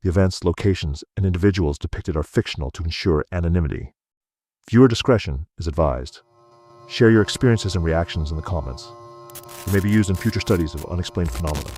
The events, locations, and individuals depicted are fictional to ensure anonymity. Viewer discretion is advised. Share your experiences and reactions in the comments. They may be used in future studies of unexplained phenomena.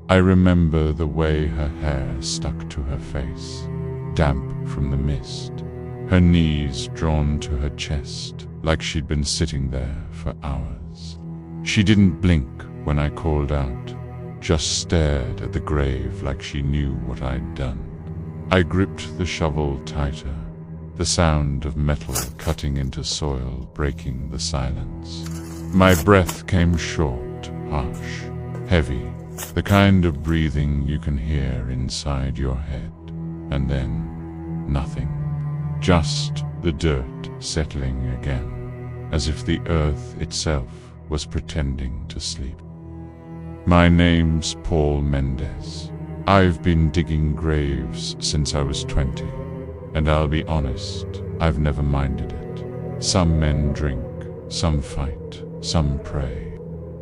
I remember the way her hair stuck to her face, damp from the mist, her knees drawn to her chest like she'd been sitting there for hours. She didn't blink when I called out, just stared at the grave like she knew what I'd done. I gripped the shovel tighter, the sound of metal cutting into soil breaking the silence. My breath came short, harsh, heavy, the kind of breathing you can hear inside your head. And then, nothing. Just the dirt settling again, as if the earth itself was pretending to sleep. My name's Paul Mendes. I've been digging graves since I was 20, and I'll be honest, I've never minded it. Some men drink, some fight, some pray.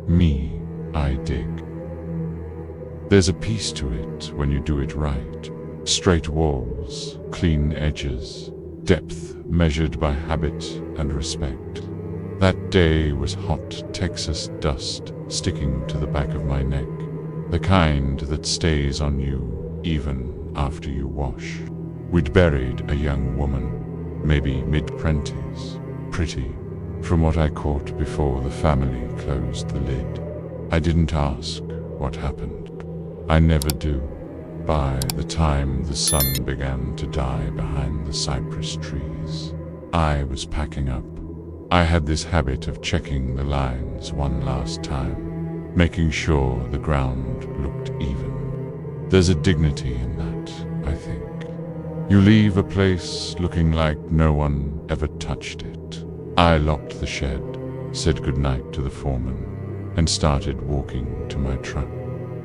Me, I dig. There's a peace to it when you do it right. Straight walls, clean edges, depth measured by habit and respect. That day was hot Texas dust sticking to the back of my neck, the kind that stays on you even after you wash. We'd buried a young woman, maybe mid-twenties, pretty, from what I caught before the family closed the lid. I didn't ask what happened. I never do. By the time the sun began to die behind the cypress trees, I was packing up. I had this habit of checking the lines one last time, making sure the ground looked even. There's a dignity in that, I think. You leave a place looking like no one ever touched it. I locked the shed, said goodnight to the foreman, and started walking to my truck.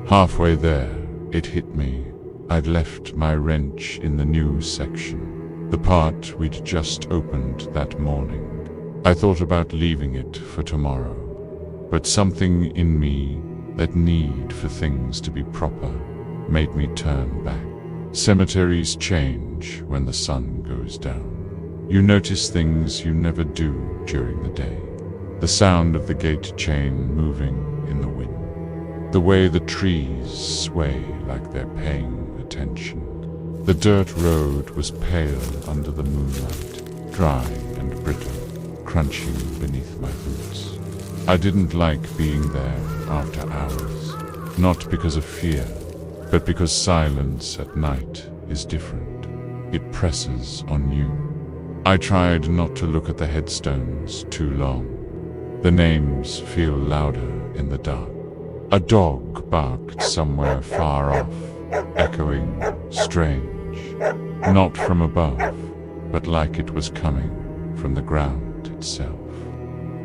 Halfway there, it hit me. I'd left my wrench in the new section, the part we'd just opened that morning. I thought about leaving it for tomorrow, but something in me, that need for things to be proper, made me turn back. Cemeteries change when the sun goes down. You notice things you never do during the day. The sound of the gate chain moving in the wind. The way the trees sway like they're paying attention. The dirt road was pale under the moonlight, dry and brittle, crunching beneath my boots. I didn't like being there after hours, not because of fear, but because silence at night is different. It presses on you. I tried not to look at the headstones too long. The names feel louder in the dark. A dog barked somewhere far off, echoing, strange, not from above, but like it was coming from the ground itself.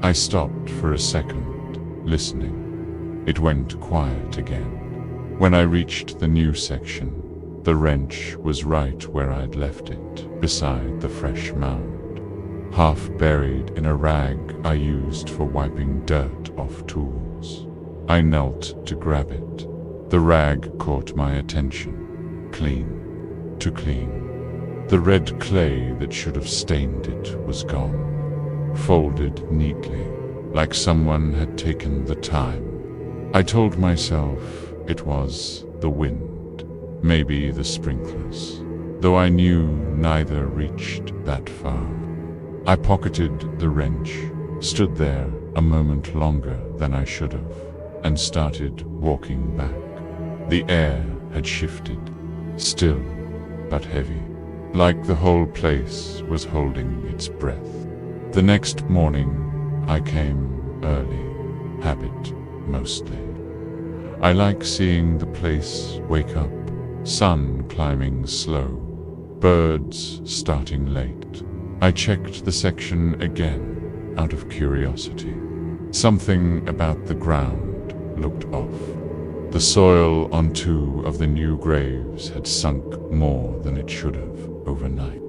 I stopped for a second, listening. It went quiet again. When I reached the new section, the wrench was right where I'd left it, beside the fresh mound, half buried in a rag I used for wiping dirt off tools. I knelt to grab it. The rag caught my attention. Clean. Too clean. The red clay that should have stained it was gone. Folded neatly, like someone had taken the time. I told myself it was the wind, maybe the sprinklers, though I knew neither reached that far. I pocketed the wrench, stood there a moment longer than I should have, and started walking back. The air had shifted, still but heavy, like the whole place was holding its breath. The next morning, I came early, habit mostly. I like seeing the place wake up, sun climbing slow, birds starting late. I checked the section again, out of curiosity. Something about the ground looked off. The soil on 2 of the new graves had sunk more than it should have overnight.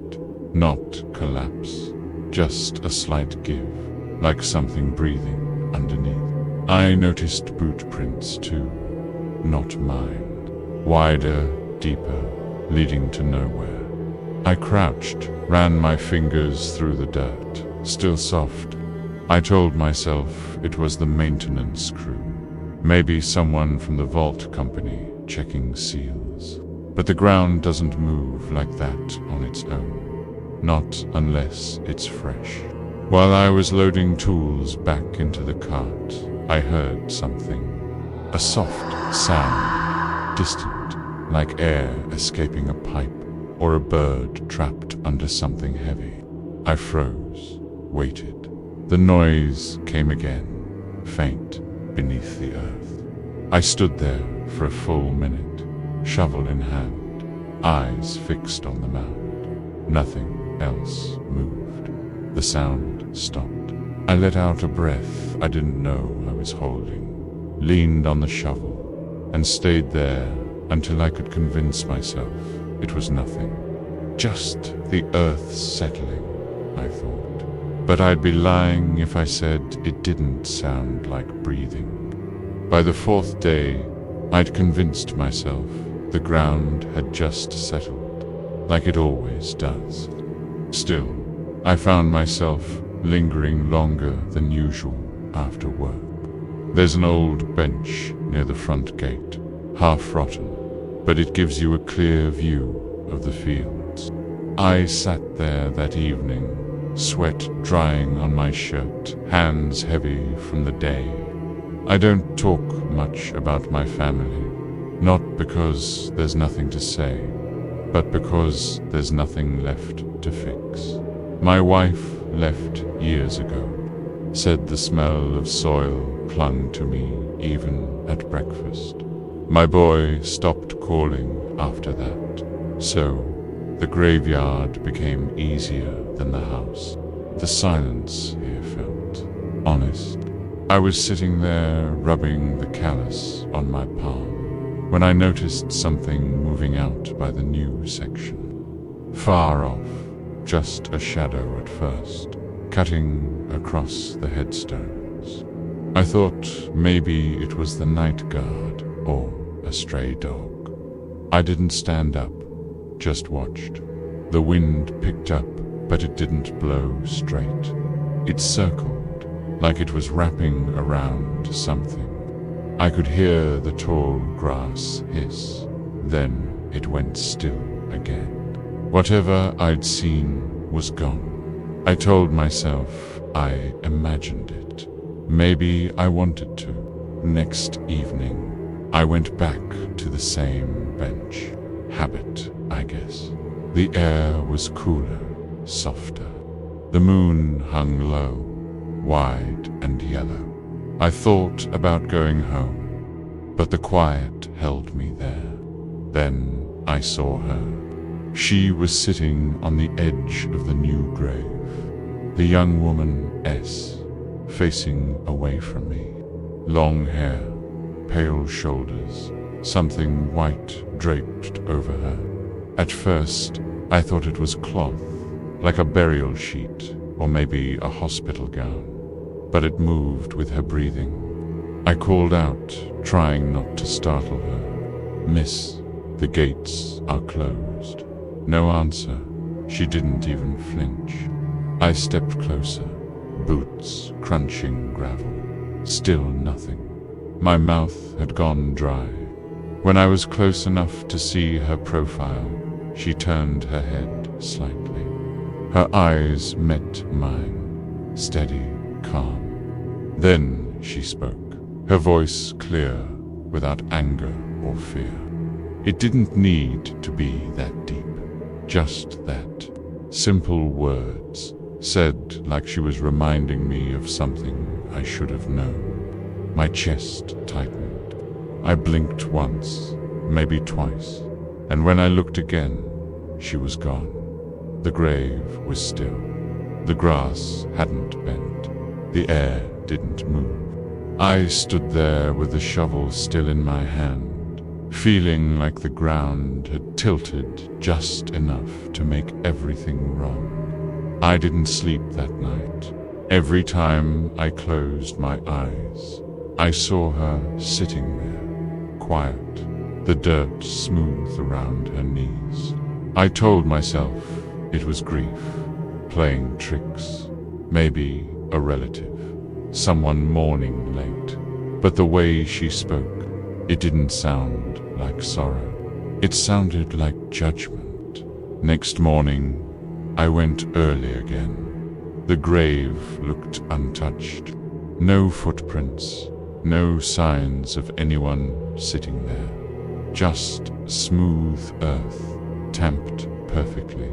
Not collapse, just a slight give, like something breathing underneath. I noticed boot prints too, not mine. Wider, deeper, leading to nowhere. I crouched, ran my fingers through the dirt, still soft. I told myself it was the maintenance crew. Maybe someone from the vault company checking seals. But the ground doesn't move like that on its own. Not unless it's fresh. While I was loading tools back into the cart, I heard something. A soft sound, distant, like air escaping a pipe or a bird trapped under something heavy. I froze, waited. The noise came again, faint, beneath the earth. I stood there for a full minute, shovel in hand, eyes fixed on the mound. Nothing else moved. The sound stopped. I let out a breath I didn't know I was holding, leaned on the shovel, and stayed there until I could convince myself it was nothing. Just the earth settling, I thought. But I'd be lying if I said it didn't sound like breathing. By the 4th day, I'd convinced myself the ground had just settled, like it always does. Still, I found myself lingering longer than usual after work. There's an old bench near the front gate, half rotten, but it gives you a clear view of the fields. I sat there that evening, sweat drying on my shirt, hands heavy from the day. I don't talk much about my family, not because there's nothing to say, but because there's nothing left to fix. My wife left years ago, said the smell of soil clung to me even at breakfast. My boy stopped calling after that, so the graveyard became easier than the house. The silence here felt honest. I was sitting there rubbing the callus on my palm when I noticed something moving out by the new section. Far off, just a shadow at first, cutting across the headstones. I thought maybe it was the night guard or a stray dog. I didn't stand up, just watched. The wind picked up, but it didn't blow straight. It circled, like it was wrapping around something. I could hear the tall grass hiss. Then it went still again. Whatever I'd seen was gone. I told myself I imagined it. Maybe I wanted to. Next evening, I went back to the same bench. Habit, I guess. The air was cooler, softer. The moon hung low, wide and yellow. I thought about going home, but the quiet held me there. Then I saw her. She was sitting on the edge of the new grave. The young woman S, facing away from me. Long hair, pale shoulders, something white draped over her. At first, I thought it was cloth, like a burial sheet, or maybe a hospital gown. But it moved with her breathing. I called out, trying not to startle her. "Miss, the gates are closed." No answer. She didn't even flinch. I stepped closer, boots crunching gravel. Still nothing. My mouth had gone dry. When I was close enough to see her profile, she turned her head slightly. Her eyes met mine, steady, calm. Then she spoke, her voice clear, without anger or fear. It didn't need to be that deep, just that. Simple words, said like she was reminding me of something I should have known. My chest tightened. I blinked once, maybe twice, and when I looked again, she was gone. The grave was still. The grass hadn't bent. The air didn't move. I stood there with the shovel still in my hand, feeling like the ground had tilted just enough to make everything wrong. I didn't sleep that night. Every time I closed my eyes, I saw her sitting there, quiet, the dirt smooth around her knees. I told myself it was grief, playing tricks, maybe a relative, someone mourning late. But the way she spoke, it didn't sound like sorrow. It sounded like judgment. Next morning, I went early again. The grave looked untouched. No footprints, no signs of anyone sitting there. Just smooth earth, tamped perfectly.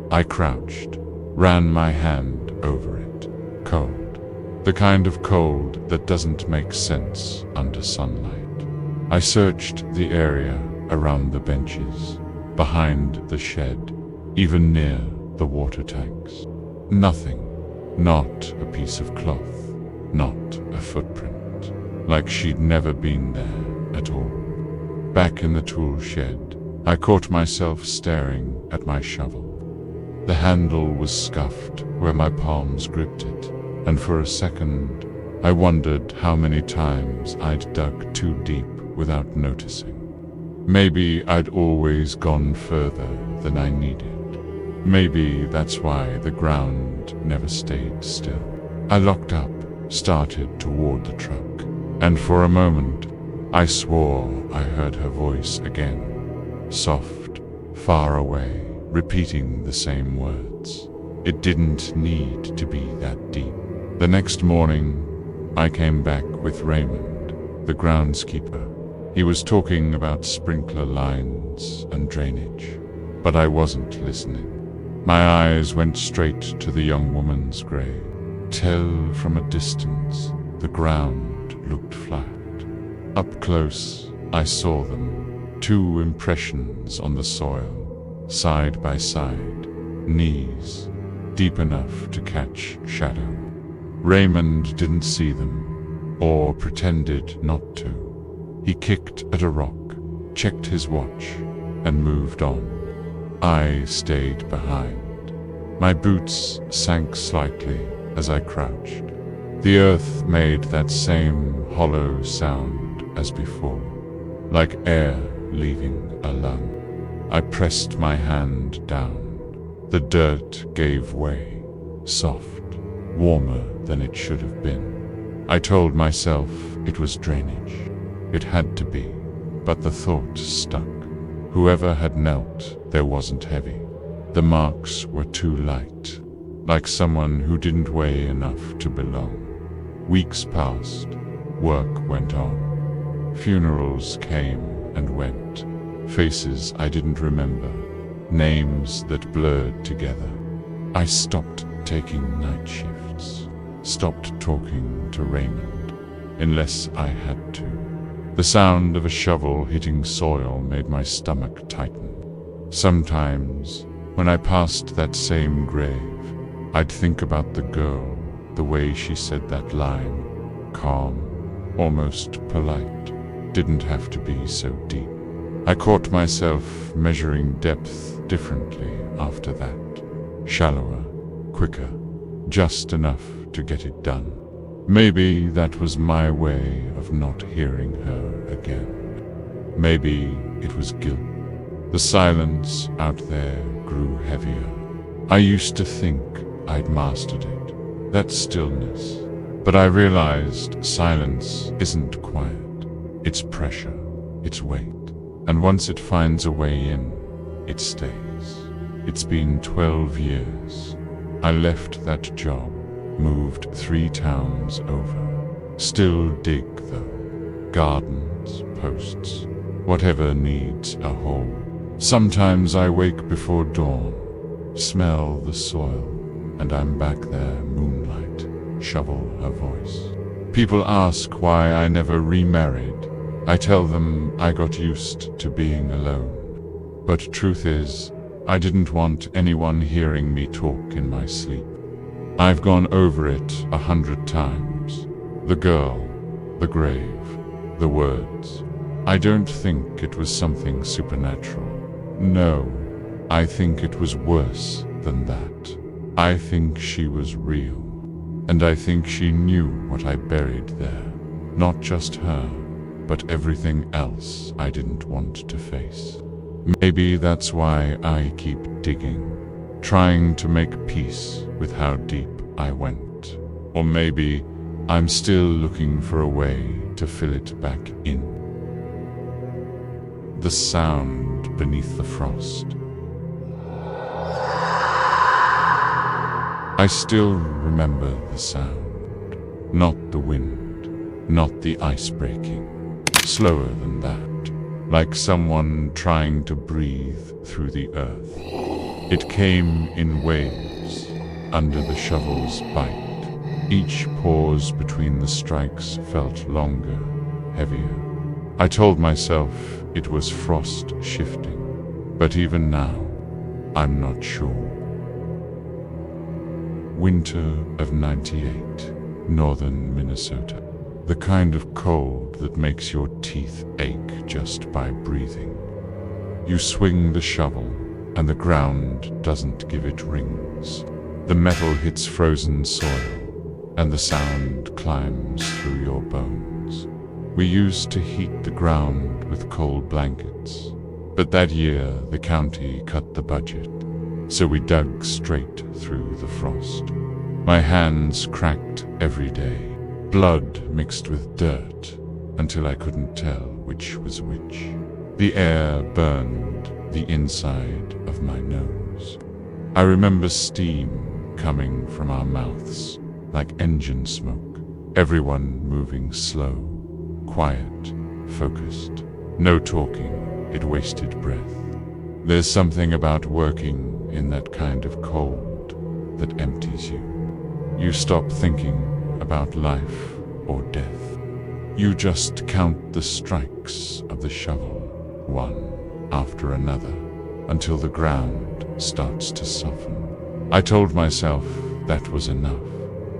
I crouched, ran my hand over it. Cold. The kind of cold that doesn't make sense under sunlight. I searched the area around the benches, behind the shed, even near the water tanks. Nothing. Not a piece of cloth. Not a footprint. Like she'd never been there at all. Back in the tool shed, I caught myself staring at my shovel. The handle was scuffed where my palms gripped it, and for a second, I wondered how many times I'd dug too deep without noticing. Maybe I'd always gone further than I needed. Maybe that's why the ground never stayed still. I locked up, started toward the truck, and for a moment, I swore I heard her voice again, soft, far away, repeating the same words. It didn't need to be that deep. The next morning, I came back with Raymond, the groundskeeper. He was talking about sprinkler lines and drainage, but I wasn't listening. My eyes went straight to the young woman's grave. Till from a distance, the ground looked flat. Up close, I saw them, two impressions on the soil, side by side, knees, deep enough to catch shadow. Raymond didn't see them, or pretended not to. He kicked at a rock, checked his watch, and moved on. I stayed behind. My boots sank slightly as I crouched. The earth made that same hollow sound as before, like air leaving a lung. I pressed my hand down. The dirt gave way, soft, warmer than it should have been. I told myself it was drainage. It had to be, but the thought stuck. Whoever had knelt there wasn't heavy. The marks were too light, like someone who didn't weigh enough to belong. Weeks passed, work went on. Funerals came and went, faces I didn't remember, names that blurred together. I stopped taking night shifts, stopped talking to Raymond, unless I had to. The sound of a shovel hitting soil made my stomach tighten. Sometimes, when I passed that same grave, I'd think about the girl, the way she said that line, calm, almost polite, didn't have to be so deep. I caught myself measuring depth differently after that, shallower, quicker, just enough to get it done. Maybe that was my way of not hearing her again. Maybe it was guilt. The silence out there grew heavier. I used to think I'd mastered it, that stillness. But I realized silence isn't quiet. It's pressure, it's weight. And once it finds a way in, it stays. It's been 12 years. I left that job, moved 3 towns over. Still dig though. Gardens, posts, whatever needs a hole. Sometimes I wake before dawn, smell the soil, and I'm back there, moonlight, shovel her voice. People ask why I never remarried. I tell them I got used to being alone. But truth is, I didn't want anyone hearing me talk in my sleep. I've gone over it 100 times, The girl, the grave, the words. I don't think it was something supernatural. No, I think it was worse than that. I think she was real. And I think she knew what I buried there. Not just her, but everything else I didn't want to face. Maybe that's why I keep digging, trying to make peace with how deep I went. Or maybe I'm still looking for a way to fill it back in. The sound beneath the frost. I still remember the sound. Not the wind, not the ice breaking. Slower than that, like someone trying to breathe through the earth. It came in waves, under the shovel's bite. Each pause between the strikes felt longer, heavier. I told myself it was frost shifting, but even now, I'm not sure. Winter of '98, northern Minnesota. The kind of cold that makes your teeth ache just by breathing. You swing the shovel, and the ground doesn't give it rings. The metal hits frozen soil, and the sound climbs through your bones. We used to heat the ground with cold blankets, but that year the county cut the budget, so we dug straight through the frost. My hands cracked every day, blood mixed with dirt, until I couldn't tell which was which. The air burned the inside of my nose. I remember steam coming from our mouths, like engine smoke. Everyone moving slow, quiet, focused. No talking, it wasted breath. There's something about working in that kind of cold that empties you. You stop thinking about life or death. You just count the strikes of the shovel, one after another, until the ground starts to soften. I told myself that was enough,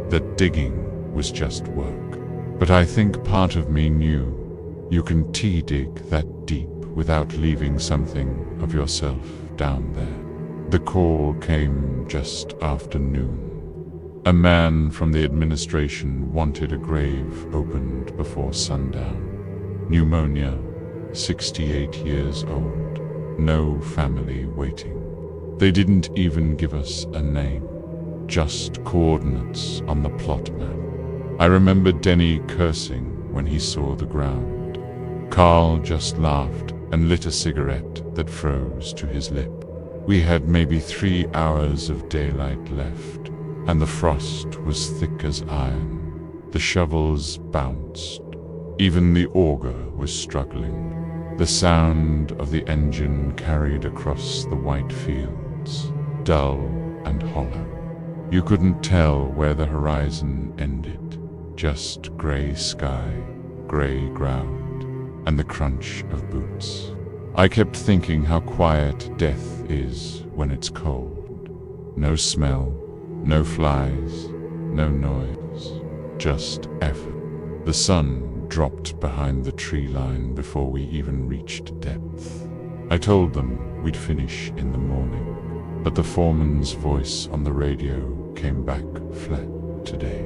that digging was just work. But I think part of me knew you can dig that deep without leaving something of yourself down there. The call came just after noon. A man from the administration wanted a grave opened before sundown. Pneumonia, 68 years old, no family waiting. They didn't even give us a name, just coordinates on the plot map. I remember Denny cursing when he saw the ground. Carl just laughed and lit a cigarette that froze to his lip. We had maybe 3 hours of daylight left, and the frost was thick as iron. The shovels bounced. Even the auger was struggling. The sound of the engine carried across the white fields, dull and hollow. You couldn't tell where the horizon ended, just gray sky, gray ground, and the crunch of boots. I kept thinking how quiet death is when it's cold. No smell, no flies, no noise, just effort. The sun dropped behind the tree line before we even reached depth. I told them we'd finish in the morning, but the foreman's voice on the radio came back flat today.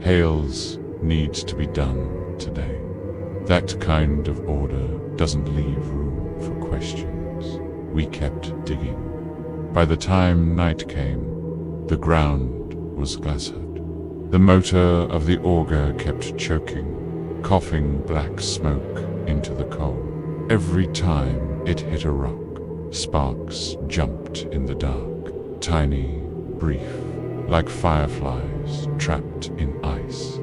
Hales needs to be done today. That kind of order doesn't leave room for questions. We kept digging. By the time night came, the ground was glassed. The motor of the auger kept choking, coughing black smoke into the coal. Every time it hit a rock, sparks jumped in the dark, tiny, brief, like fireflies trapped in ice.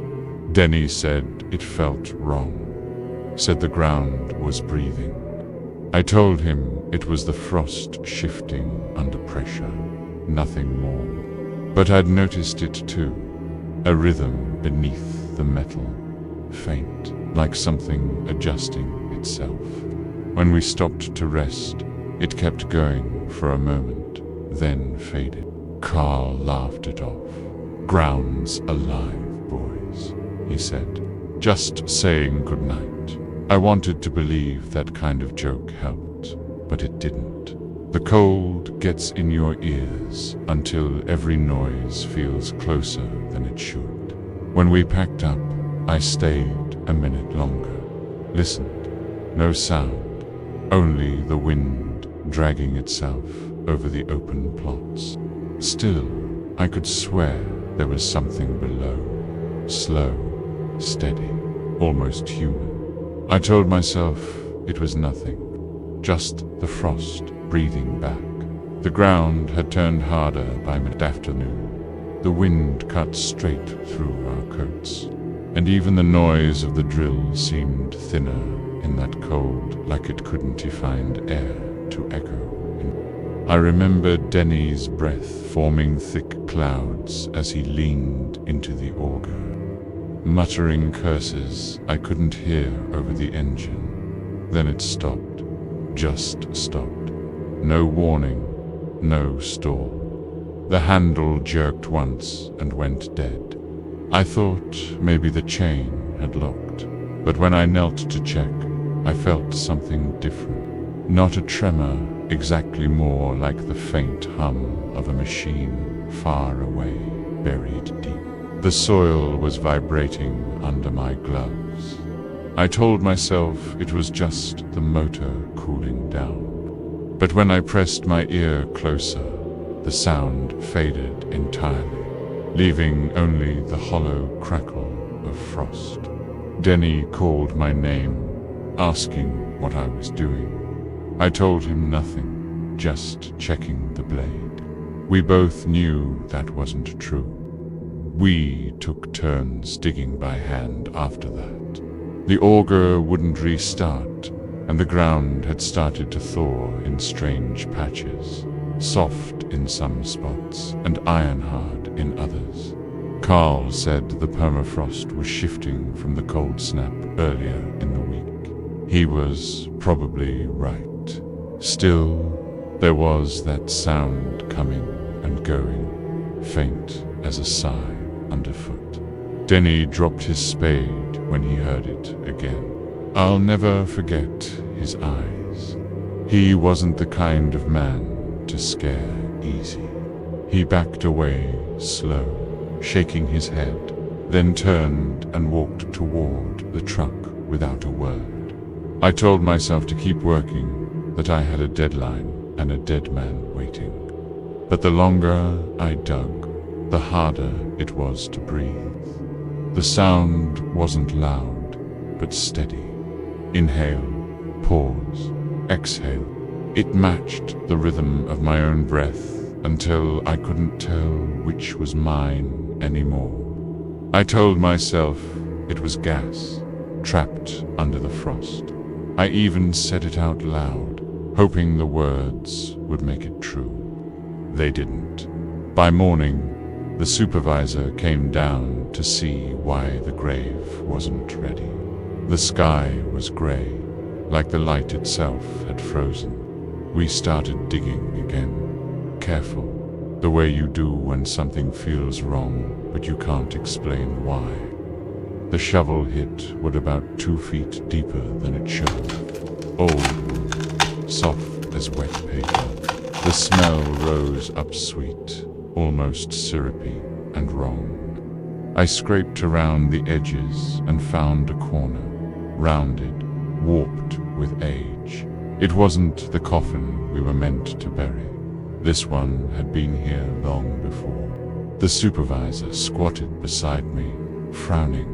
Denny said it felt wrong, said the ground was breathing. I told him it was the frost shifting under pressure, nothing more. But I'd noticed it too, a rhythm beneath the metal, faint, like something adjusting itself. When we stopped to rest, it kept going for a moment, then faded. Carl laughed it off. Ground's alive, boys. he said, just saying goodnight. I wanted to believe that kind of joke helped, but it didn't. The cold gets in your ears until every noise feels closer than it should. When we packed up, I stayed a minute longer, listened. No sound, only the wind dragging itself over the open plots. Still, I could swear there was something below, slow, steady, almost human. I told myself it was nothing, just the frost breathing back. The ground had turned harder by mid-afternoon. The wind cut straight through our coats, and even the noise of the drill seemed thinner in that cold, like it couldn't find air to echo. I remembered Denny's breath forming thick clouds as he leaned into the auger, muttering curses I couldn't hear over the engine. Then it stopped, just stopped. No warning, no stall. The handle jerked once and went dead. I thought maybe the chain had locked, but when I knelt to check, I felt something different. Not a tremor, exactly more like the faint hum of a machine far away, buried deep. The soil was vibrating under my gloves. I told myself it was just the motor cooling down. But when I pressed my ear closer, the sound faded entirely, leaving only the hollow crackle of frost. Denny called my name, asking what I was doing. I told him nothing, just checking the blade. We both knew that wasn't true. We took turns digging by hand after that. The auger wouldn't restart, and the ground had started to thaw in strange patches, soft in some spots and iron-hard in others. Carl said the permafrost was shifting from the cold snap earlier in the week. He was probably right. Still, there was that sound coming and going, faint as a sigh underfoot. Denny dropped his spade when he heard it again. I'll never forget his eyes. He wasn't the kind of man to scare easy. He backed away, slow, shaking his head, then turned and walked toward the truck without a word. I told myself to keep working, that I had a deadline and a dead man waiting. But the longer I dug, the harder it was to breathe. The sound wasn't loud, but steady. Inhale, pause, exhale. It matched the rhythm of my own breath until I couldn't tell which was mine anymore. I told myself it was gas, trapped under the frost. I even said it out loud, hoping the words would make it true. They didn't. By morning, the supervisor came down to see why the grave wasn't ready. The sky was gray, like the light itself had frozen. We started digging again, careful, the way you do when something feels wrong, but you can't explain why. The shovel hit what about 2 feet deeper than it should. Old wood, soft as wet paper. The smell rose up sweet, almost syrupy and wrong. I scraped around the edges and found a corner, rounded, warped with age. It wasn't the coffin we were meant to bury. This one had been here long before. The supervisor squatted beside me, frowning,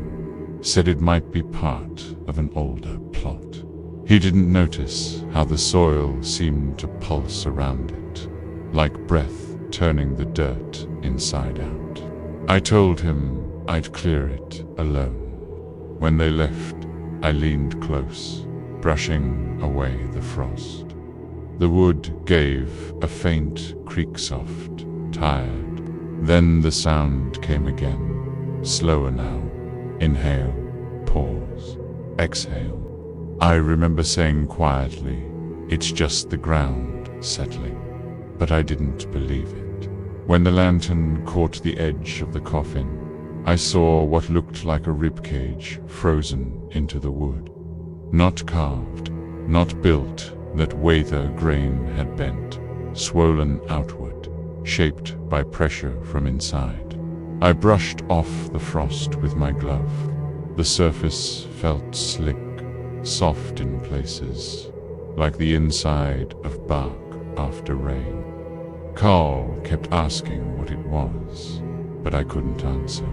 said it might be part of an older plot. He didn't notice how the soil seemed to pulse around it, like breath turning the dirt inside out. I told him I'd clear it alone. When they left, I leaned close, brushing away the frost. The wood gave a faint creak-soft, tired. Then the sound came again, slower now. Inhale, pause, exhale. I remember saying quietly, "It's just the ground settling," but I didn't believe it. When the lantern caught the edge of the coffin, I saw what looked like a ribcage frozen into the wood. Not carved, not built that Wather grain had bent, swollen outward, shaped by pressure from inside. I brushed off the frost with my glove. The surface felt slick, soft in places, like the inside of bark after rain. Carl kept asking what it was, but I couldn't answer.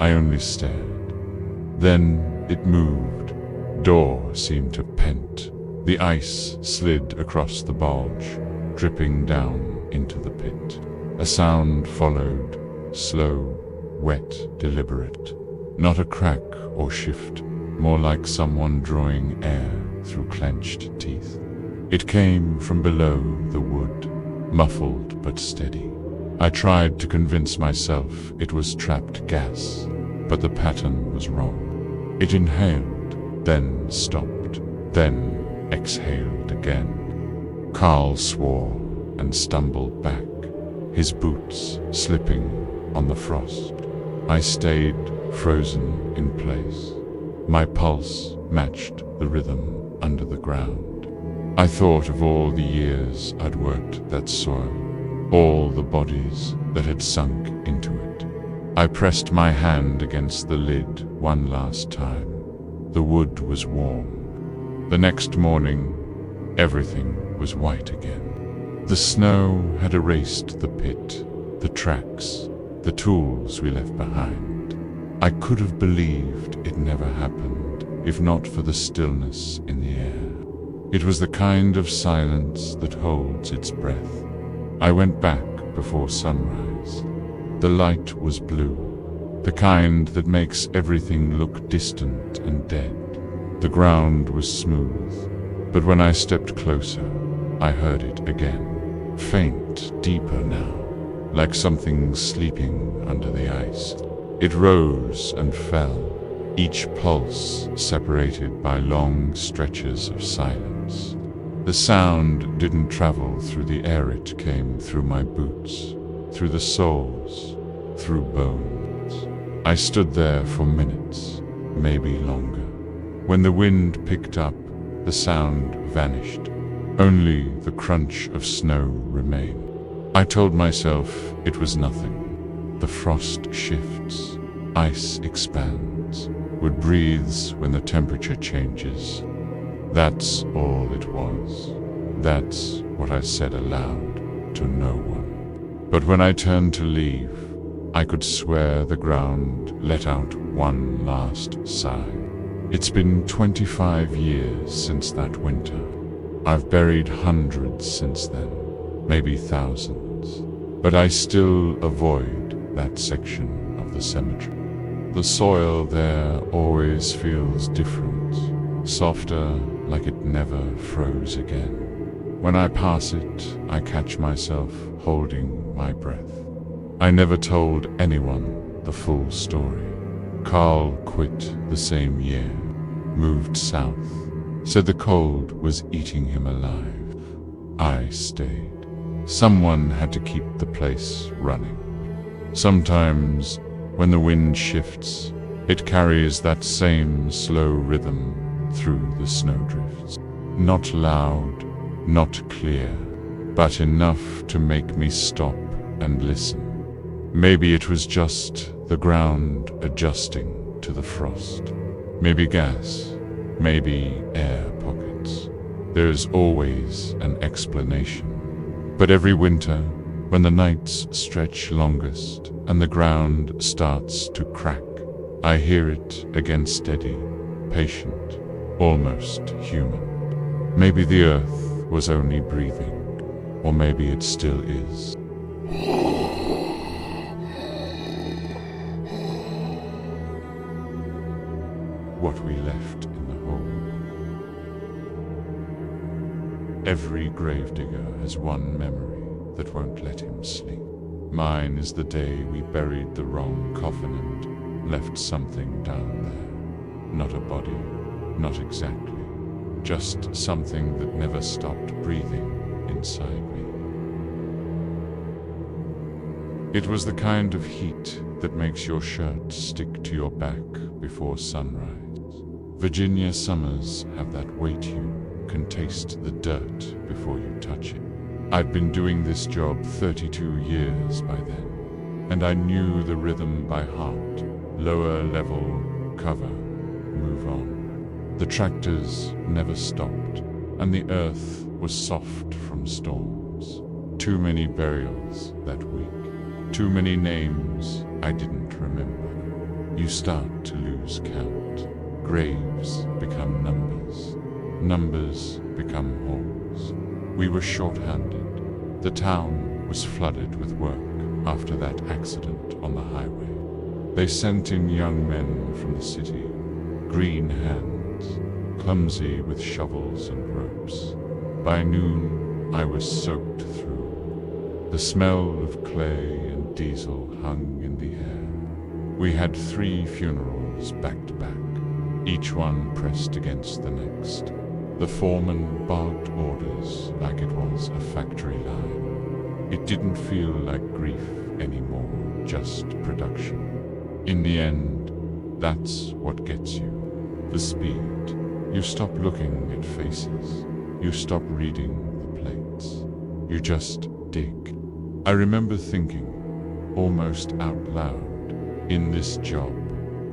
I only stared. Then it moved. Door seemed to pent. The ice slid across the bulge, dripping down into the pit. A sound followed, slow, wet, deliberate. Not a crack or shift, more like someone drawing air through clenched teeth. It came from below the wood, muffled but steady. I tried to convince myself it was trapped gas, but the pattern was wrong. It inhaled, then stopped, then exhaled again. Carl swore and stumbled back, his boots slipping on the frost. I stayed frozen in place. My pulse matched the rhythm under the ground. I thought of all the years I'd worked that soil, all the bodies that had sunk into it. I pressed my hand against the lid one last time. The wood was warm. The next morning, everything was white again. The snow had erased the pit, the tracks, the tools we left behind. I could have believed it never happened, if not for the stillness in the air. It was the kind of silence that holds its breath. I went back before sunrise. The light was blue, the kind that makes everything look distant and dead. The ground was smooth, but when I stepped closer, I heard it again, faint, deeper now, like something sleeping under the ice. It rose and fell, each pulse separated by long stretches of silence. The sound didn't travel through the air, it came through my boots, through the soles, through bones. I stood there for minutes, maybe longer. When the wind picked up, the sound vanished. Only the crunch of snow remained. I told myself it was nothing. The frost shifts, ice expands, wood breathes when the temperature changes. That's all it was. That's what I said aloud to no one. But when I turned to leave, I could swear the ground let out one last sigh. It's been 25 years since that winter. I've buried hundreds since then, maybe thousands, but I still avoid that section of the cemetery. The soil there always feels different, softer, like it never froze again. When I pass it, I catch myself holding my breath. I never told anyone the full story. Carl quit the same year, moved south, said the cold was eating him alive. I stayed. Someone had to keep the place running. Sometimes, when the wind shifts, it carries that same slow rhythm through the snowdrifts. Not loud, not clear, but enough to make me stop and listen. Maybe it was just the ground adjusting to the frost. Maybe gas, maybe air pockets. There's always an explanation. But every winter, when the nights stretch longest and the ground starts to crack, I hear it again, steady, patient, almost human. Maybe the earth was only breathing, or maybe it still is. What we left in the hole. Every gravedigger has one memory that won't let him sleep. Mine is the day we buried the wrong coffin and left something down there. Not a body, not exactly, just something that never stopped breathing inside me. It was the kind of heat that makes your shirt stick to your back before sunrise. Virginia summers have that weight you can taste the dirt before you touch it. I'd been doing this job 32 years by then, and I knew the rhythm by heart. Lower level, cover, move on. The tractors never stopped, and the earth was soft from storms. Too many burials that week. Too many names I didn't remember. You start to lose count. Graves become numbers. Numbers become holes. We were short-handed. The town was flooded with work after that accident on the highway. They sent in young men from the city, green hands, clumsy with shovels and ropes. By noon, I was soaked through. The smell of clay and diesel hung in the air. We had 3 funerals back to back, each one pressed against the next. The foreman barked orders like it was a factory line. It didn't feel like grief anymore, just production. In the end, that's what gets you. The speed. You stop looking at faces. You stop reading the plates. You just dig. I remember thinking, almost out loud, in this job,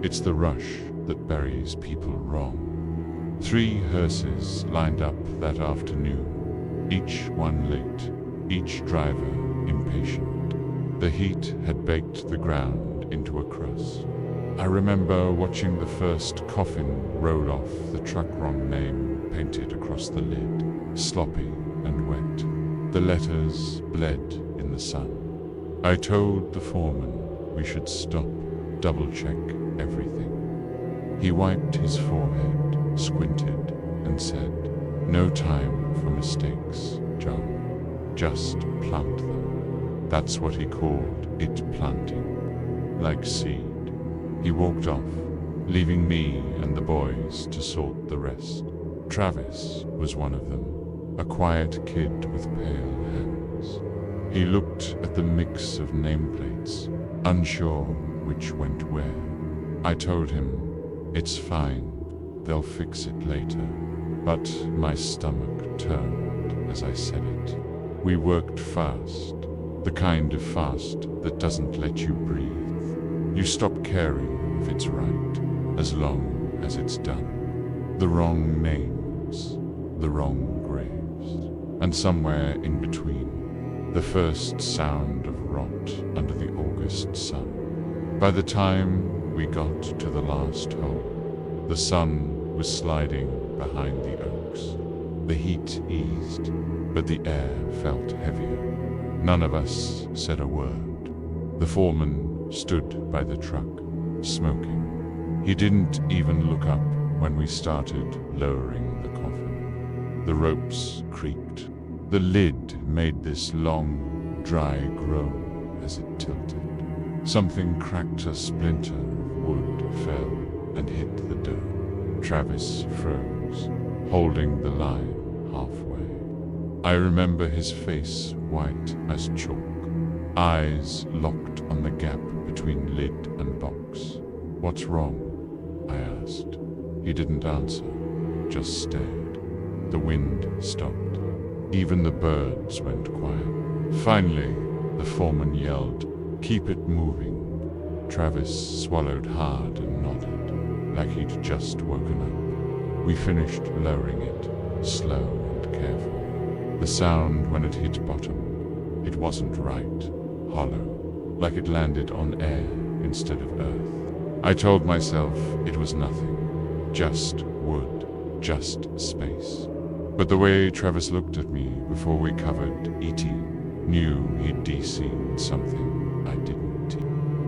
it's the rush that buries people wrong. 3 hearses lined up that afternoon, each one late, each driver impatient. The heat had baked the ground into a crust. I remember watching the first coffin roll off, the truck wrong name painted across the lid, sloppy and wet. The letters bled in the sun. I told the foreman we should stop, double-check everything. He wiped his forehead, squinted, and said, "No time for mistakes, John. Just plant them." That's what he called it, planting. Like seed. He walked off, leaving me and the boys to sort the rest. Travis was one of them, a quiet kid with pale hands. He looked at the mix of nameplates, unsure which went where. I told him, "It's fine, they'll fix it later." But my stomach turned as I said it. We worked fast, the kind of fast that doesn't let you breathe. You stop caring if it's right, as long as it's done. The wrong names, the wrong graves, and somewhere in between, the first sound of rot under the August sun. By the time we got to the last hole, the sun was sliding behind the oaks. The heat eased, but the air felt heavier. None of us said a word. The foreman stood by the truck, smoking. He didn't even look up when we started lowering the coffin. The ropes creaked. The lid made this long, dry groan as it tilted. Something cracked. A splinter of wood fell and hit the dirt. Travis froze, holding the line halfway. I remember his face white as chalk, eyes locked on the gap between lid and box. "What's wrong?" I asked. He didn't answer, just stared. The wind stopped. Even the birds went quiet. Finally, the foreman yelled, "Keep it moving." Travis swallowed hard and nodded, like he'd just woken up. We finished lowering it, slow and careful. The sound when it hit bottom, it wasn't right, hollow, like it landed on air instead of earth. I told myself it was nothing, just wood, just space. But the way Travis looked at me before we covered E.T. knew he'd seen something I didn't.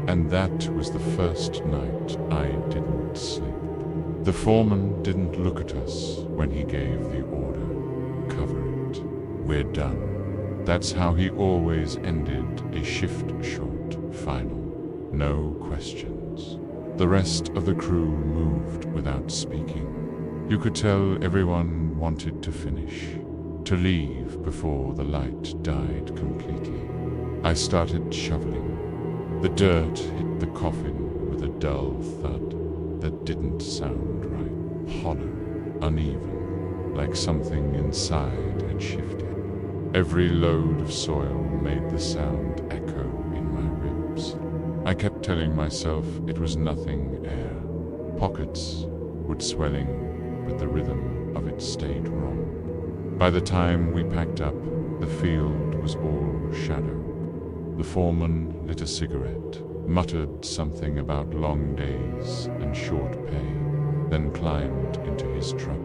And that was the first night I didn't sleep. The foreman didn't look at us when he gave the order. Cover it. We're done. That's how he always ended a shift short final. No questions. The rest of the crew moved without speaking. You could tell everyone wanted to finish, to leave before the light died completely. I started shoveling. The dirt hit the coffin with a dull thud that didn't sound right. Hollow, uneven, like something inside had shifted. Every load of soil made the sound echo in my ribs. I kept telling myself it was nothing air. Pockets would swelling, but the rhythm of it stayed wrong. By the time we packed up, the field was all shadow. The foreman lit a cigarette, muttered something about long days and short pay, then climbed into his truck.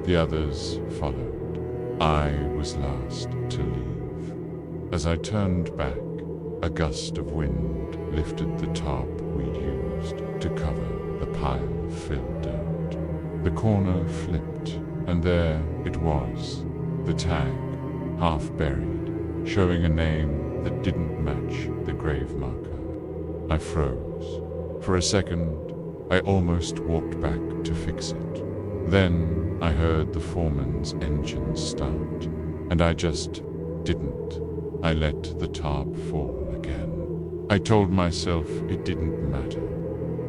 The others followed. I was last to leave. As I turned back, a gust of wind lifted the tarp we'd used to cover the pile of filled dirt. The corner flipped, and there it was, the tag, half buried, showing a name that didn't match the grave marker. I froze. For a second, I almost walked back to fix it. Then I heard the foreman's engine start, and I just didn't. I let the tarp fall again. I told myself it didn't matter,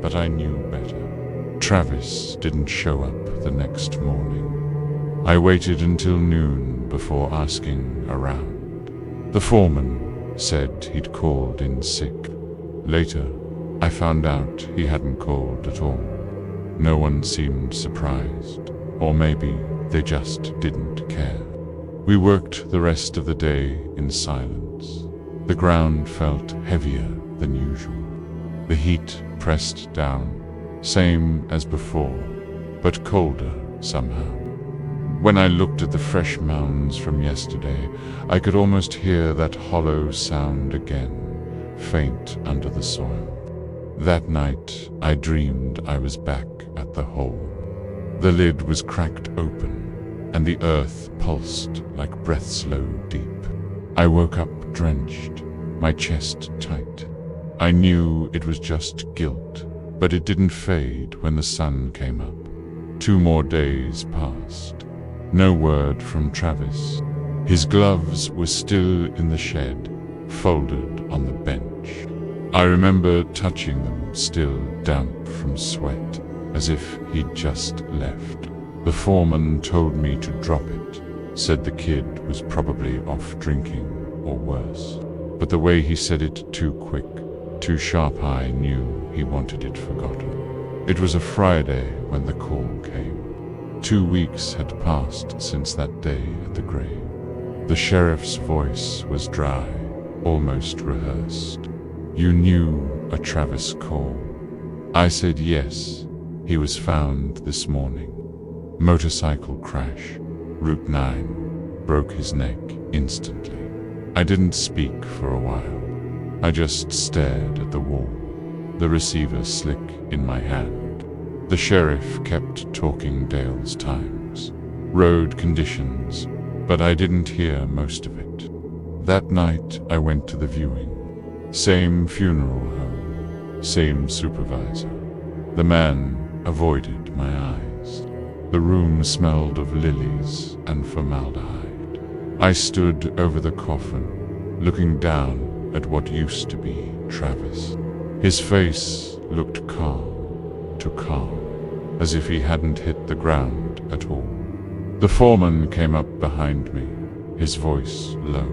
but I knew better. Travis didn't show up the next morning. I waited until noon before asking around. The foreman said he'd called in sick. Later, I found out he hadn't called at all. No one seemed surprised, or maybe they just didn't care. We worked the rest of the day in silence. The ground felt heavier than usual. The heat pressed down, same as before, but colder somehow. When I looked at the fresh mounds from yesterday, I could almost hear that hollow sound again, faint under the soil. That night, I dreamed I was back at the hole. The lid was cracked open, and the earth pulsed like breath-slow deep. I woke up drenched, my chest tight. I knew it was just guilt, but it didn't fade when the sun came up. 2 more days passed. No word from Travis. His gloves were still in the shed, folded on the bench. I remember touching them, still damp from sweat, as if he'd just left. The foreman told me to drop it, said the kid was probably off drinking, or worse. But the way he said it too quick, too sharp, I knew he wanted it forgotten. It was a Friday when the call came. 2 weeks had passed since that day at the grave. The sheriff's voice was dry, almost rehearsed. You knew a Travis call. I said yes. He was found this morning. Motorcycle crash. Route 9. Broke his neck instantly. I didn't speak for a while. I just stared at the wall, the receiver slick in my hand. The sheriff kept talking Dale's times, road conditions, but I didn't hear most of it. That night I went to the viewing. Same funeral home, same supervisor. The man avoided my eyes. The room smelled of lilies and formaldehyde. I stood over the coffin, looking down at what used to be Travis. His face looked calm, too calm, as if he hadn't hit the ground at all. The foreman came up behind me, his voice low.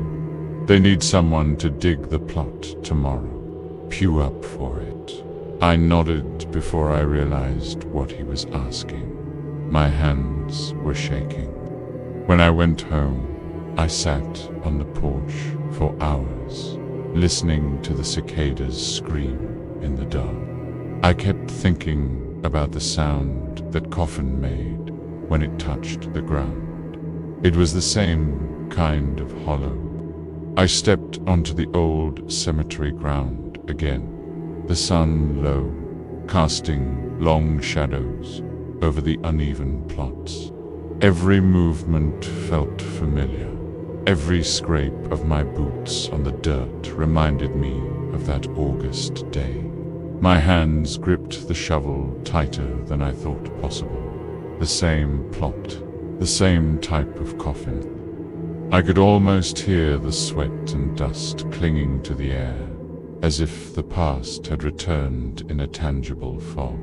They need someone to dig the plot tomorrow. Pew up for it. I nodded before I realized what he was asking. My hands were shaking. When I went home, I sat on the porch for hours, listening to the cicadas scream in the dark. I kept thinking about the sound that coffin made when it touched the ground. It was the same kind of hollow. I stepped onto the old cemetery ground again, the sun low, casting long shadows over the uneven plots. Every movement felt familiar. Every scrape of my boots on the dirt reminded me of that August day. My hands gripped the shovel tighter than I thought possible. The same plot, the same type of coffin. I could almost hear the sweat and dust clinging to the air, as if the past had returned in a tangible fog.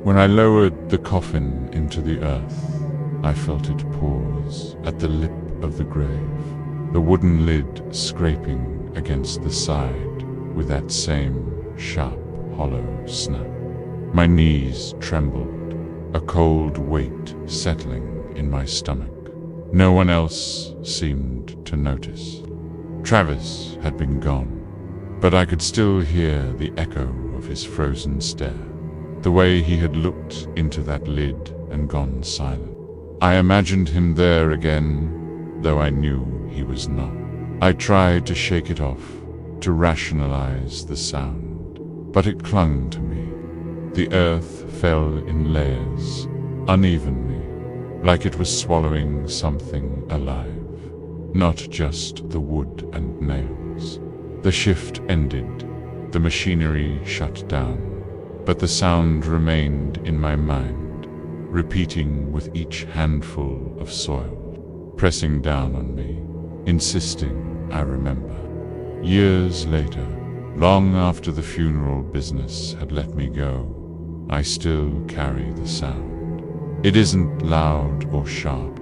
When I lowered the coffin into the earth, I felt it pause at the lip of the grave, the wooden lid scraping against the side with that same sharp, hollow snap. My knees trembled, a cold weight settling in my stomach. No one else seemed to notice. Travis had been gone, but I could still hear the echo of his frozen stare, the way he had looked into that lid and gone silent. I imagined him there again, though I knew he was not. I tried to shake it off, to rationalize the sound, but it clung to me. The earth fell in layers, unevenly, like it was swallowing something alive, not just the wood and nails. The shift ended, the machinery shut down, but the sound remained in my mind, repeating with each handful of soil, pressing down on me, insisting I remember. Years later, long after the funeral business had let me go, I still carry the sound. It isn't loud or sharp,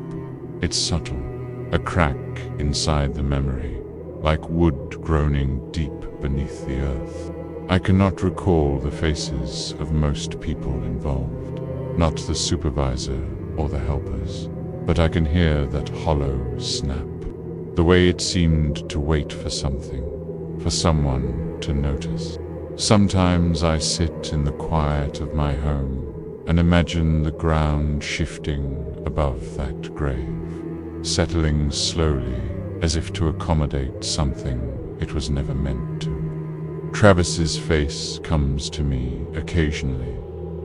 it's subtle, a crack inside the memory, like wood groaning deep beneath the earth. I cannot recall the faces of most people involved, not the supervisor or the helpers, but I can hear that hollow snap, the way it seemed to wait for something, for someone to notice. Sometimes I sit in the quiet of my home and imagine the ground shifting above that grave, settling slowly as if to accommodate something it was never meant to. Travis's face comes to me occasionally,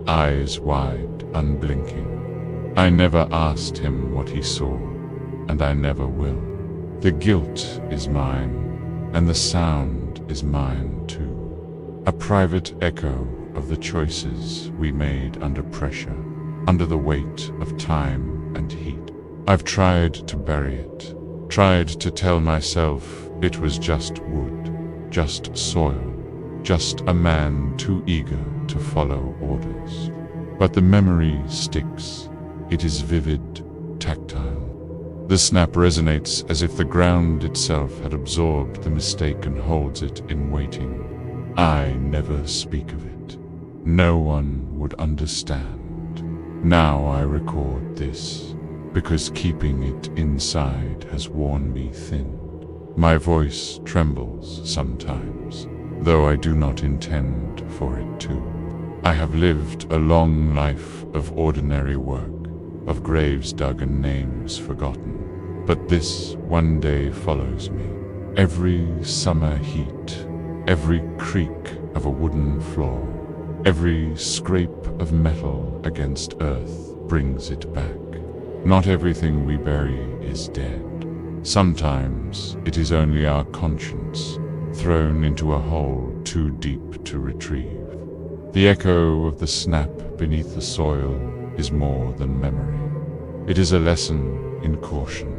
eyes wide, unblinking. I never asked him what he saw, and I never will. The guilt is mine, and the sound is mine too. A private echo of the choices we made under pressure, under the weight of time and heat. I've tried to bury it, tried to tell myself it was just wood, just soil, just a man too eager to follow orders. But the memory sticks. It is vivid, tactile. The snap resonates as if the ground itself had absorbed the mistake and holds it in waiting. I never speak of it. No one would understand. Now I record this, because keeping it inside has worn me thin. My voice trembles sometimes, though I do not intend for it to. I have lived a long life of ordinary work, of graves dug and names forgotten. But this one day follows me. Every summer heat, every creak of a wooden floor, every scrape of metal against earth brings it back. Not everything we bury is dead. Sometimes it is only our conscience, thrown into a hole too deep to retrieve. The echo of the snap beneath the soil is more than memory. It is a lesson in caution,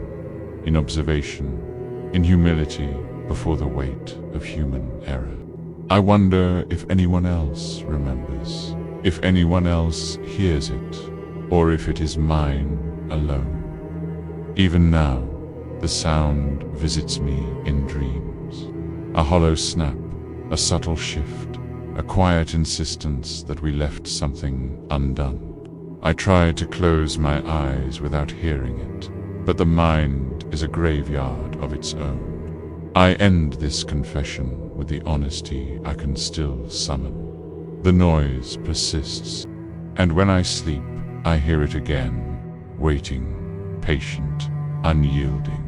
in observation, in humility before the weight of human error. I wonder if anyone else remembers, if anyone else hears it, or if it is mine alone. Even now, the sound visits me in dreams. A hollow snap, a subtle shift, a quiet insistence that we left something undone. I try to close my eyes without hearing it, but the mind is a graveyard of its own. I end this confession with the honesty I can still summon. The noise persists, and when I sleep, I hear it again, waiting, patient, unyielding.